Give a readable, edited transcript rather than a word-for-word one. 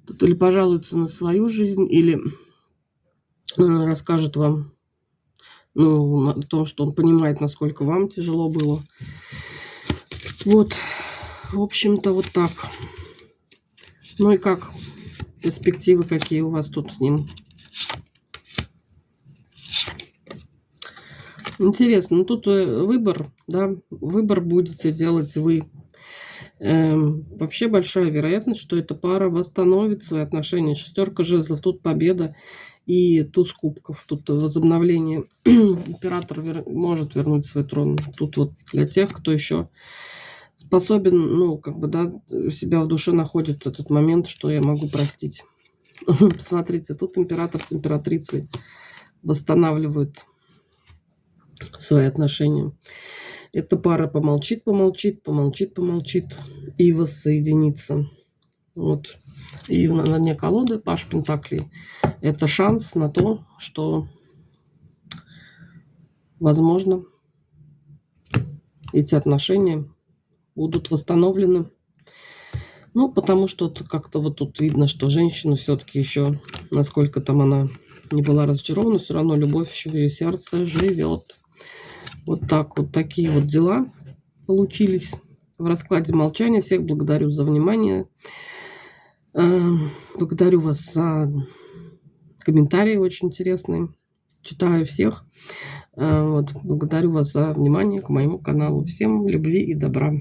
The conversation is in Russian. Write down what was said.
Тут или пожалуется на свою жизнь, или расскажет вам, ну, о том, что он понимает, насколько вам тяжело было. Вот, в общем-то, вот так. Ну и как? Перспективы какие у вас тут с ним? Интересно, ну тут выбор, да, выбор будете делать вы. Вообще большая вероятность, что эта пара восстановит свои отношения. Шестерка жезлов, тут победа и туз кубков. Тут возобновление. Император может вернуть свой трон. Тут вот для тех, кто еще способен, ну, как бы, да, у себя в душе находит этот момент, что я могу простить. Смотрите, тут император с императрицей восстанавливают свои отношения. Эта пара помолчит, помолчит, помолчит, помолчит и воссоединится. Вот. И на дне колоды Паш Пентаклей. Это шанс на то, что, возможно, эти отношения будут восстановлены. Ну, потому что как-то вот тут видно, что женщина все-таки еще, насколько там она не была разочарована, все равно любовь еще в ее сердце живет. Вот так вот такие вот дела получились в раскладе молчания. Всех благодарю за внимание. Благодарю вас за комментарии очень интересные. Читаю всех. Вот. Благодарю вас за внимание к моему каналу. Всем любви и добра.